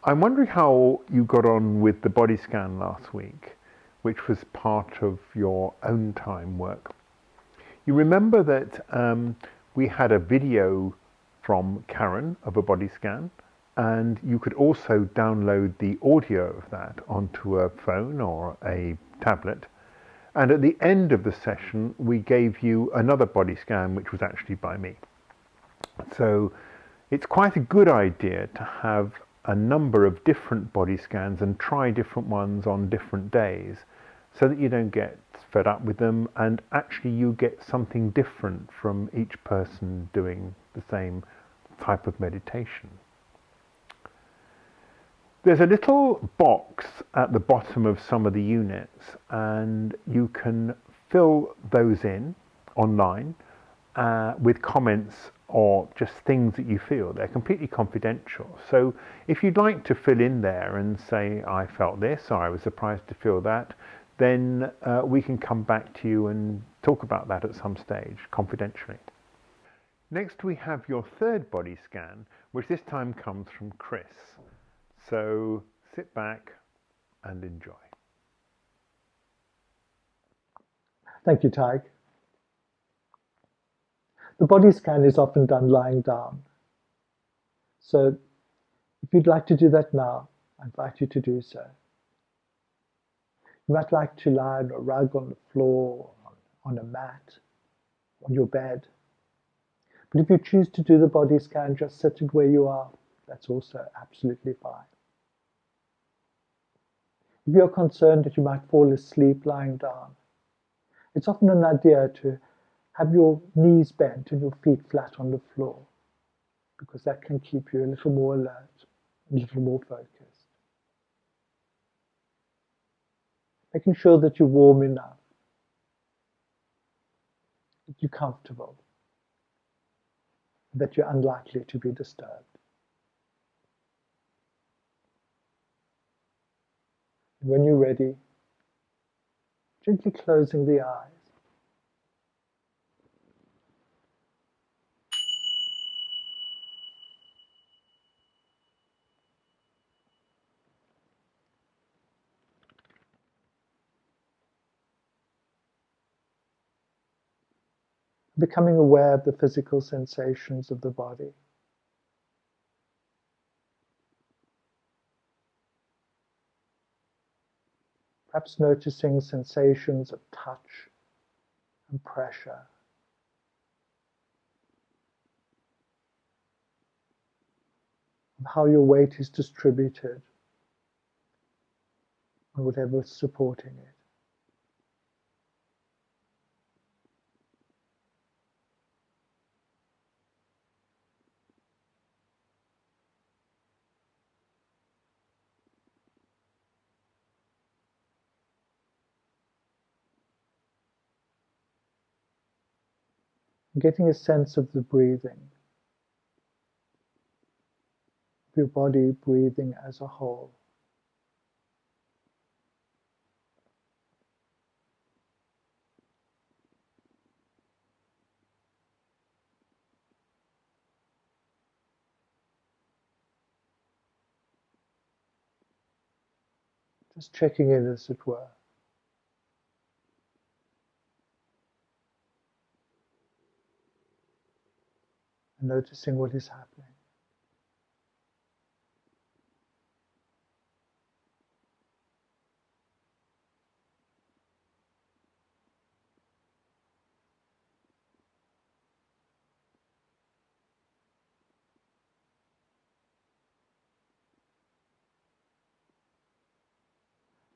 I'm wondering how you got on with the body scan last week, which was part of your own time work. You remember that we had a video from Karen of a body scan, and you could also download the audio of that onto a phone or a tablet. And at the end of the session, we gave you another body scan, which was actually by me. So it's quite a good idea to have a number of different body scans and try different ones on different days so that you don't get fed up with them and actually you get something different from each person doing the same type of meditation. There's a little box at the bottom of some of the units and you can fill those in online with comments or just things that you feel. They're completely confidential. So if you'd like to fill in there and say, I felt this, or I was surprised to feel that, then we can come back to you and talk about that at some stage, confidentially. Next we have your third body scan, which this time comes from Chris. So sit back and enjoy. Thank you, Tig. The body scan is often done lying down. So if you'd like to do that now, I invite you to do so. You might like to lie on a rug on the floor, on a mat, on your bed. But if you choose to do the body scan just sitting where you are, that's also absolutely fine. If you're concerned that you might fall asleep lying down, it's often an idea to have your knees bent and your feet flat on the floor, because that can keep you a little more alert, a little more focused. Making sure that you're warm enough, that you're comfortable, that you're unlikely to be disturbed. And when you're ready, gently closing the eyes. Becoming aware of the physical sensations of the body. Perhaps noticing sensations of touch and pressure. Of how your weight is distributed on whatever is supporting it. Getting a sense of the breathing, of your body breathing as a whole. Just checking in, as it were. And noticing what is happening.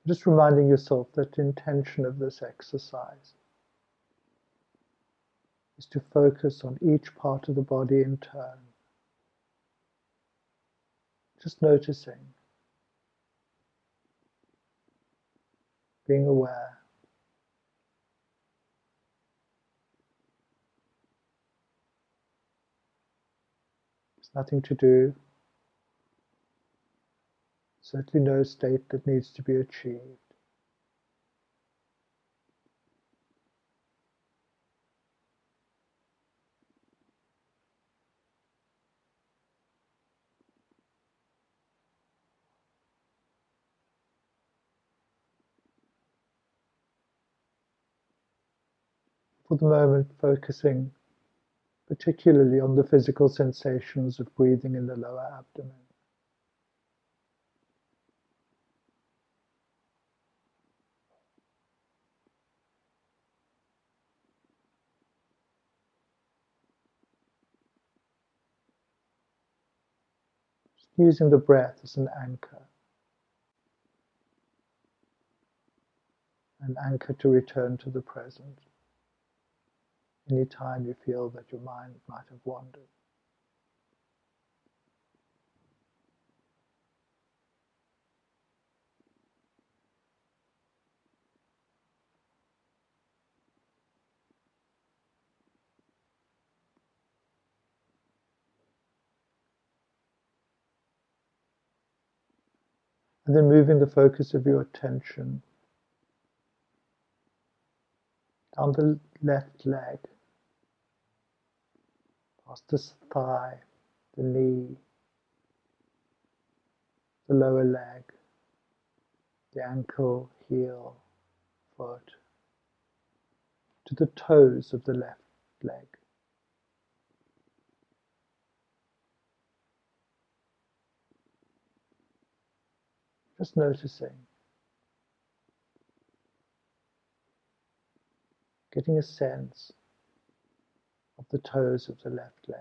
Just reminding yourself that the intention of this exercise is to focus on each part of the body in turn. Just noticing, being aware. There's nothing to do, certainly no state that needs to be achieved. For the moment, focusing particularly on the physical sensations of breathing in the lower abdomen. Using the breath as an anchor to return to the present anytime you feel that your mind might have wandered. And then moving the focus of your attention down the left leg, past the thigh, the knee, the lower leg, the ankle, heel, foot, to the toes of the left leg. Just noticing, getting a sense of the toes of the left leg.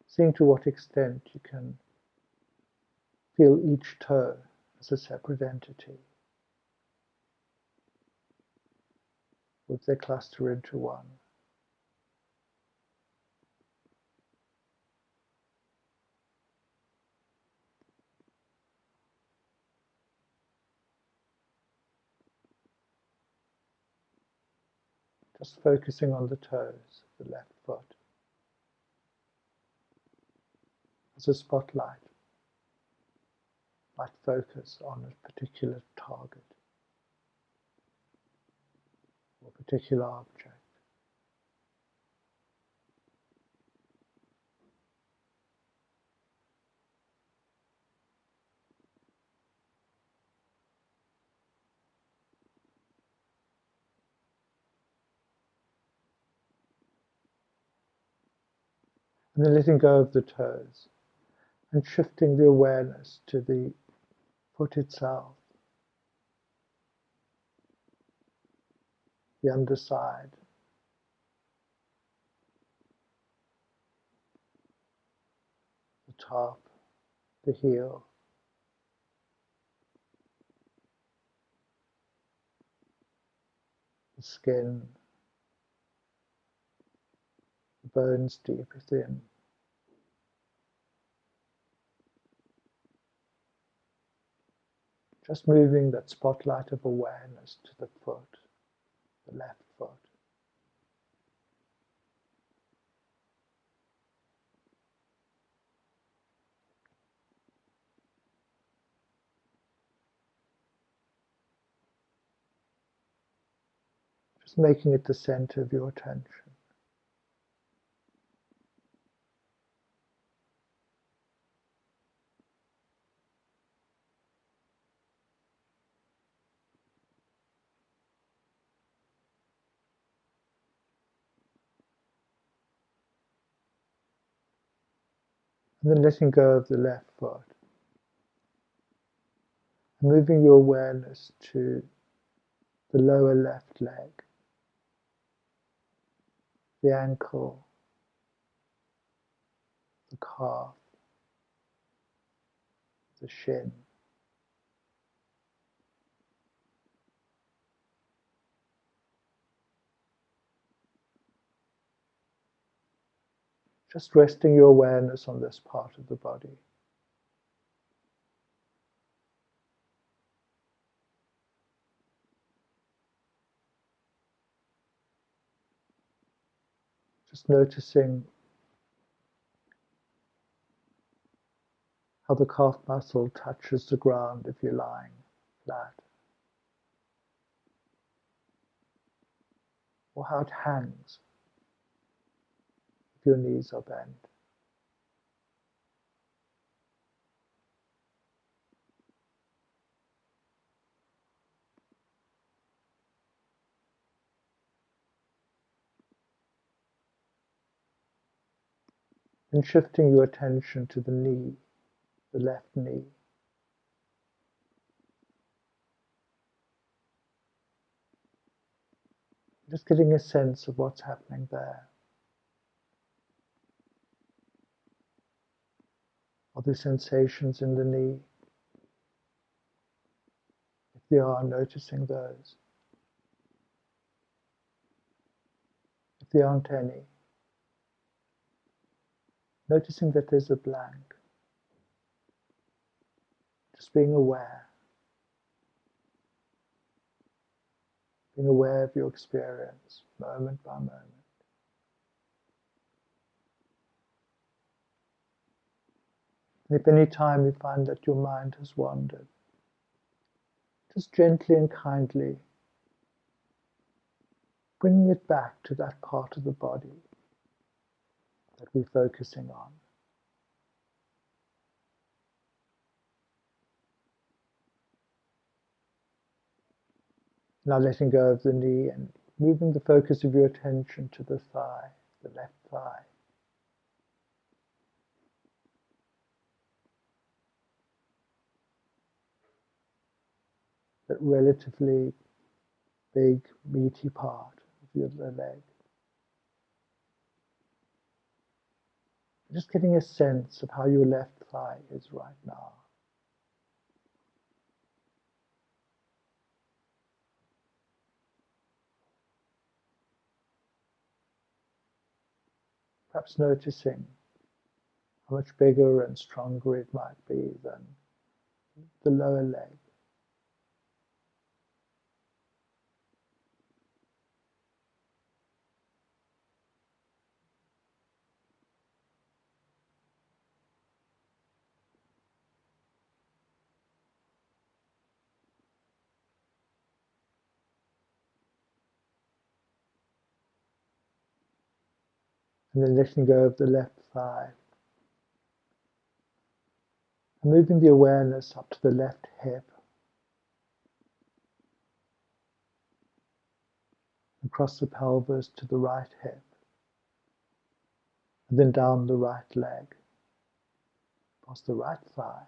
Seeing to what extent you can feel each toe as a separate entity, with they cluster into one. Just focusing on the toes of the left foot as a spotlight might focus on a particular target or a particular object. And then letting go of the toes and shifting the awareness to the foot itself, the underside, the top, the heel, the skin, the bones deep within. Just moving that spotlight of awareness to the foot, the left foot. Just making it the center of your attention. And then letting go of the left foot. And moving your awareness to the lower left leg, the ankle, the calf, the shin. Just resting your awareness on this part of the body. Just noticing how the calf muscle touches the ground if you're lying flat. or how it hangs if your knees are bent. Then shifting your attention to the knee, the left knee. Just getting a sense of what's happening there. Are there sensations in the knee? If there are, noticing those. If there aren't any, noticing that there's a blank. Just being aware of your experience, moment by moment. And if any time you find that your mind has wandered, just gently and kindly bringing it back to that part of the body that we're focusing on. Now letting go of the knee and moving the focus of your attention to the thigh, the left thigh. That relatively big, meaty part of your leg. Just getting a sense of how your left thigh is right now. Perhaps noticing how much bigger and stronger it might be than the lower leg. And then letting go of the left thigh. And moving the awareness up to the left hip. Across the pelvis to the right hip. And then down the right leg. Past the right thigh,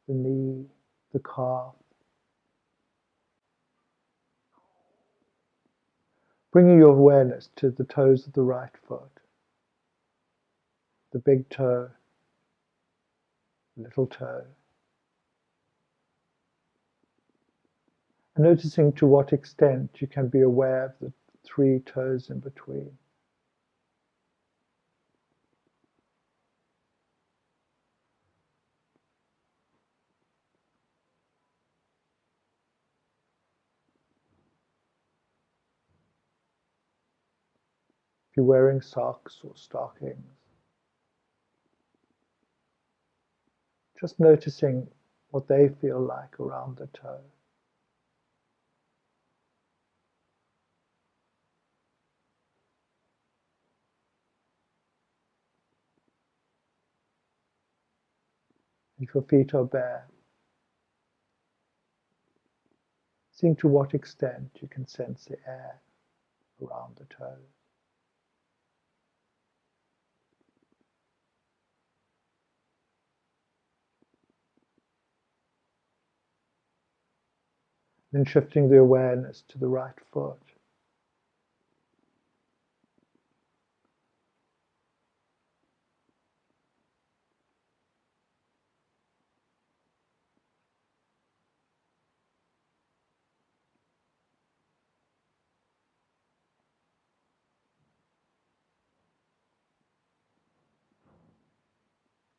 the knee, the calf. Bringing your awareness to the toes of the right foot. The big toe, little toe. And noticing to what extent you can be aware of the 3 toes in between. If you're wearing socks or stockings, just noticing what they feel like around the toe. If your feet are bare, seeing to what extent you can sense the air around the toes. Then shifting the awareness to the right foot.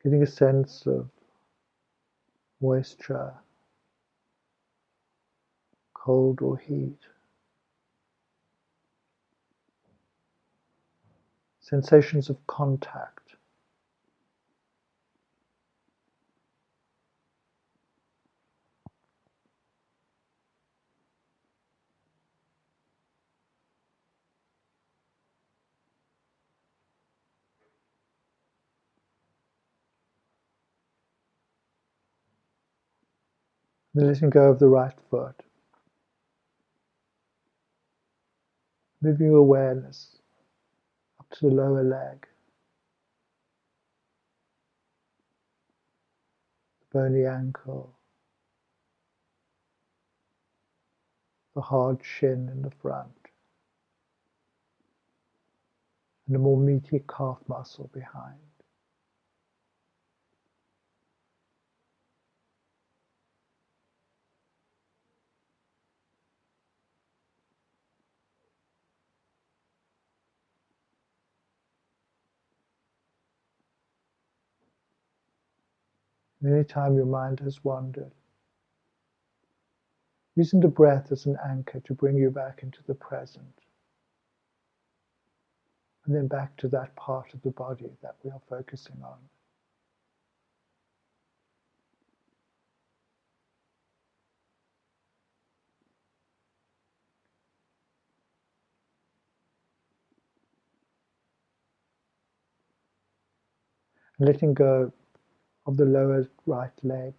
Getting a sense of moisture, cold or heat. Sensations of contact. Then letting go of the right foot. Moving your awareness up to the lower leg, the bony ankle, the hard shin in the front, and the more meaty calf muscle behind. And anytime your mind has wandered, using the breath as an anchor to bring you back into the present, and then back to that part of the body that we are focusing on. And letting go of the lower right leg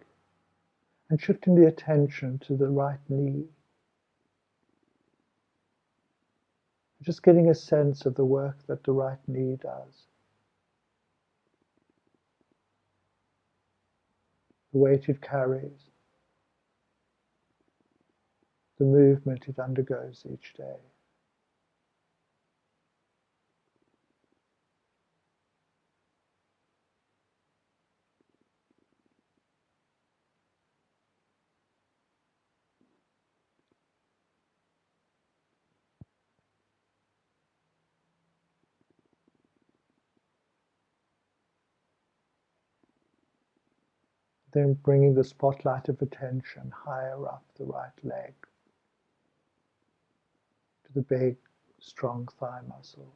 and shifting the attention to the right knee. Just getting a sense of the work that the right knee does. The weight it carries, the movement it undergoes each day. Then bringing the spotlight of attention higher up the right leg to the big, strong thigh muscle,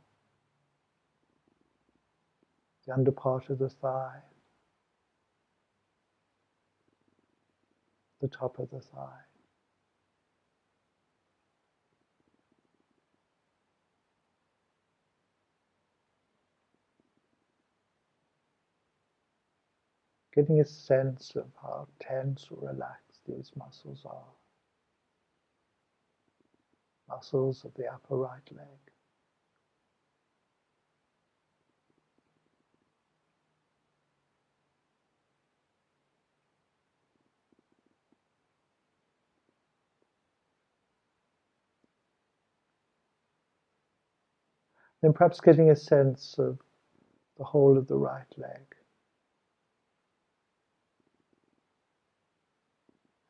the under part of the thigh, the top of the thigh. Getting a sense of how tense or relaxed these muscles are. Muscles of the upper right leg. Then perhaps getting a sense of the whole of the right leg.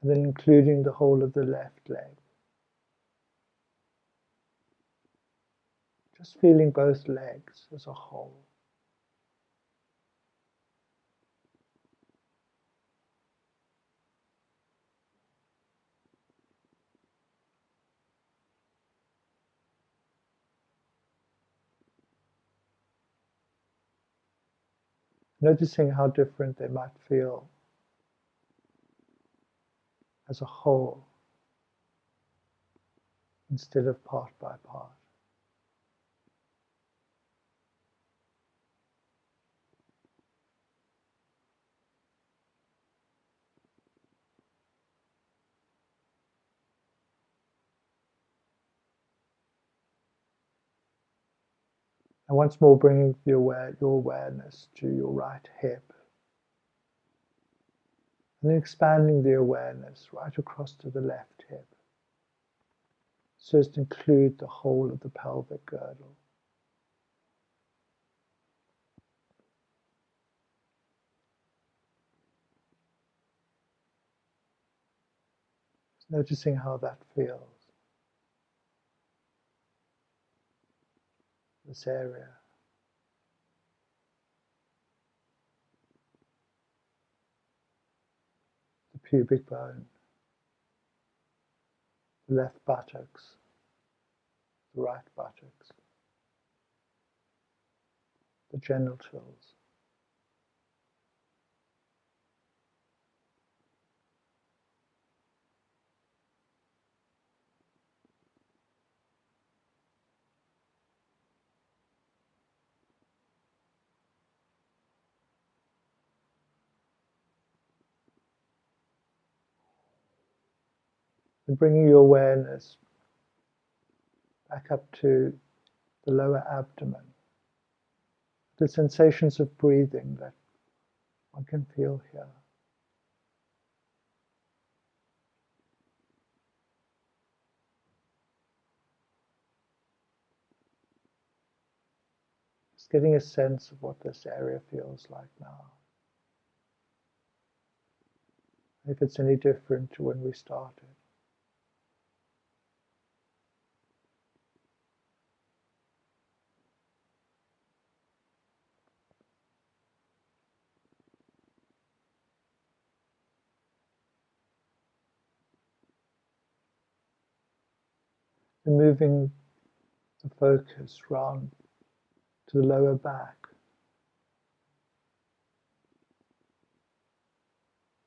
And then including the whole of the left leg. Just feeling both legs as a whole. Noticing how different they might feel as a whole instead of part by part. And once more bringing your awareness to your right hip. And then expanding the awareness right across to the left hip, so as to include the whole of the pelvic girdle. Noticing how that feels, this area. The pubic bone, the left buttocks, the right buttocks, the genitals. And bringing your awareness back up to the lower abdomen, the sensations of breathing that one can feel here. Just getting a sense of what this area feels like now. If it's any different to when we started. And moving the focus round to the lower back.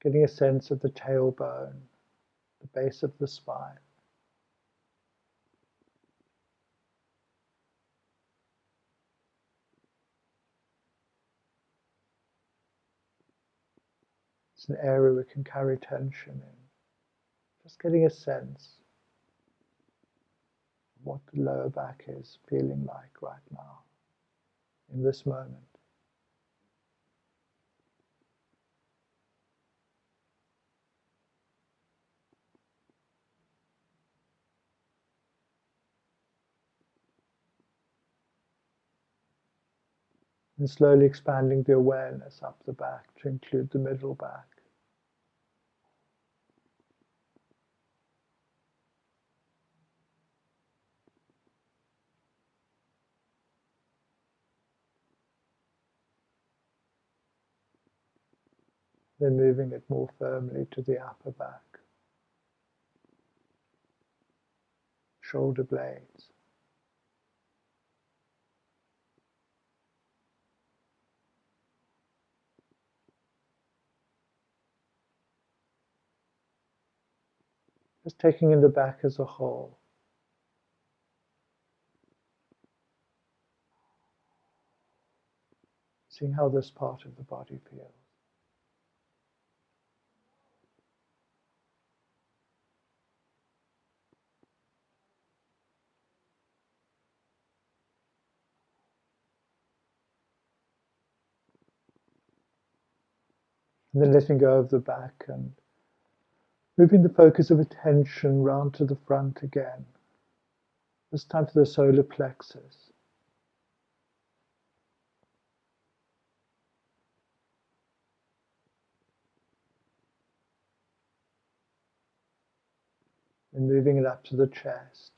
Getting a sense of the tailbone, the base of the spine. It's an area we can carry tension in. Just getting a sense of what the lower back is feeling like right now, in this moment. And slowly expanding the awareness up the back to include the middle back. Then moving it more firmly to the upper back. Shoulder blades. Just taking in the back as a whole. Seeing how this part of the body feels. And then letting go of the back and moving the focus of attention round to the front again. This time to the solar plexus. And moving it up to the chest.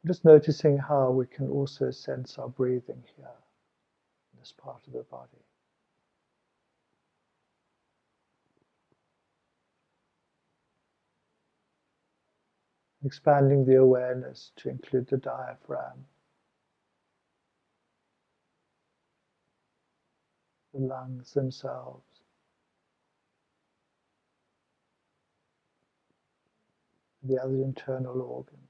Just noticing how we can also sense our breathing here, in this part of the body. Expanding the awareness to include the diaphragm, the lungs themselves, the other internal organs.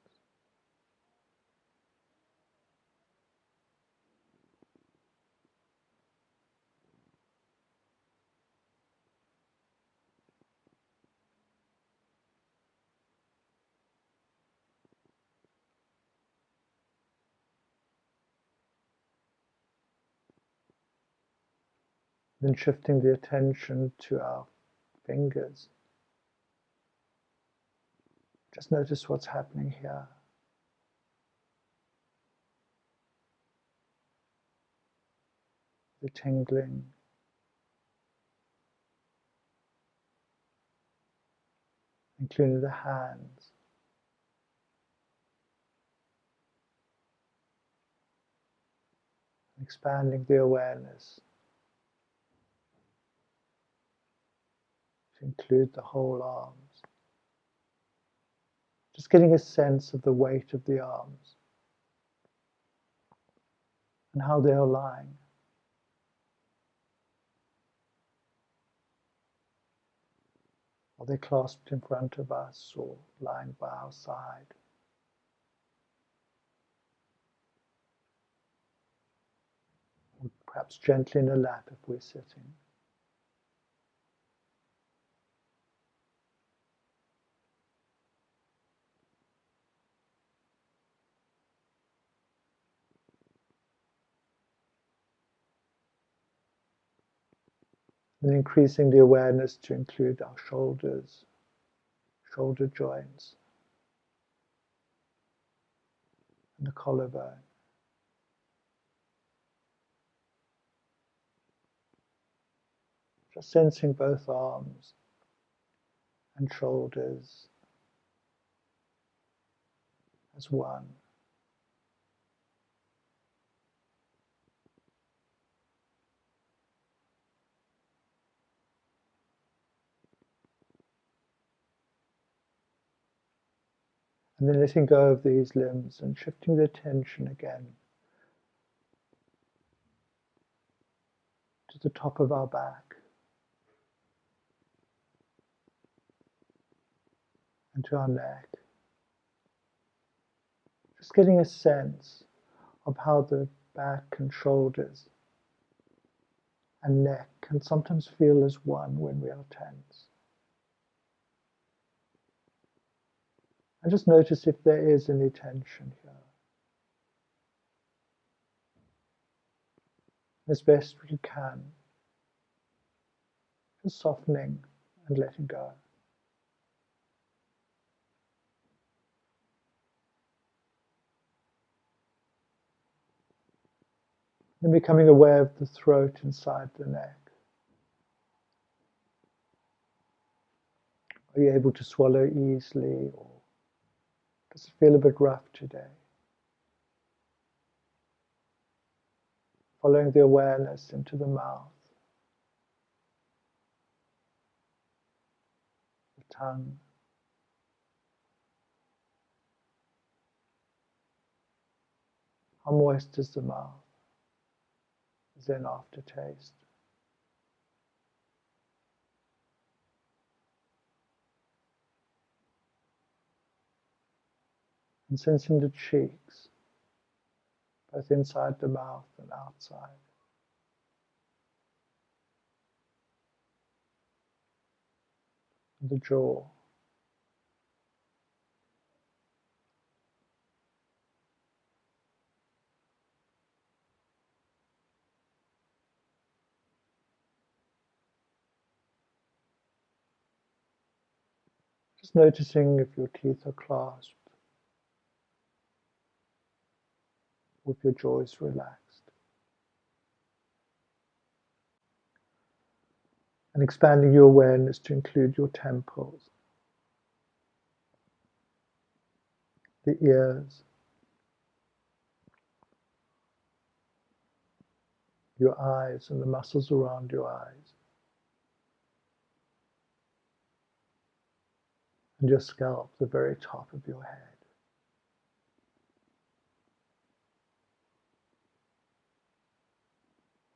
Then shifting the attention to our fingers. Just notice what's happening here. The tingling. Including the hands. Expanding the awareness to include the whole arms. Just getting a sense of the weight of the arms and how they are lying. Are they clasped in front of us or lying by our side? perhaps gently in a lap if we're sitting. And increasing the awareness to include our shoulders, shoulder joints, and the collarbone. Just sensing both arms and shoulders as one. And then letting go of these limbs and shifting the attention again to the top of our back and to our neck. Just getting a sense of how the back and shoulders and neck can sometimes feel as one when we are tense. And just notice if there is any tension here. As best we can, just softening and letting go. Then becoming aware of the throat inside the neck. Are you able to swallow easily, or does it feel a bit rough today? Following the awareness into the mouth, the tongue, how moist is the mouth? Is there an aftertaste? And sensing the cheeks, both inside the mouth and outside. And the jaw. Just noticing if your teeth are clasped, or if your jaw is relaxed. And expanding your awareness to include your temples, the ears, your eyes and the muscles around your eyes, and your scalp, the very top of your head.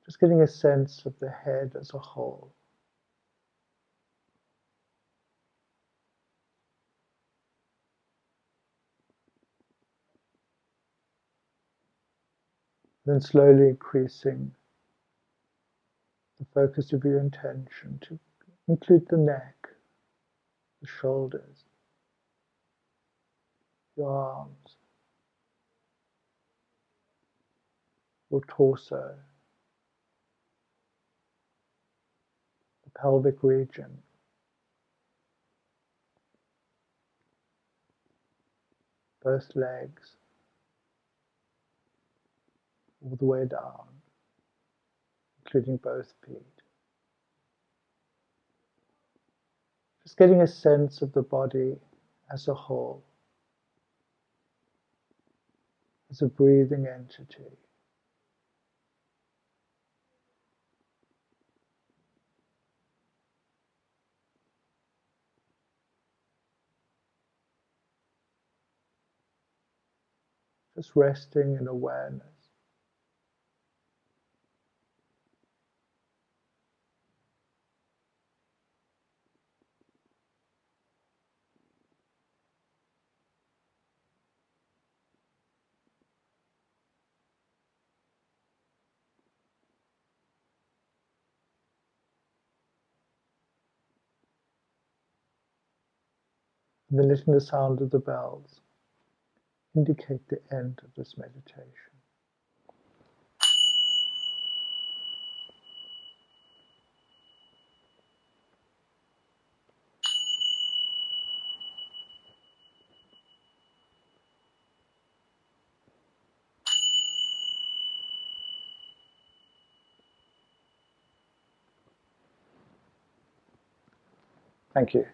Just getting a sense of the head as a whole. Then slowly increasing the focus of your intention to include the neck, the shoulders, your arms, your torso, the pelvic region, both legs, all the way down, including both feet. Just getting a sense of the body as a whole, as a breathing entity. Just resting in awareness. and then letting the sound of the bells indicate the end of this meditation. Thank you.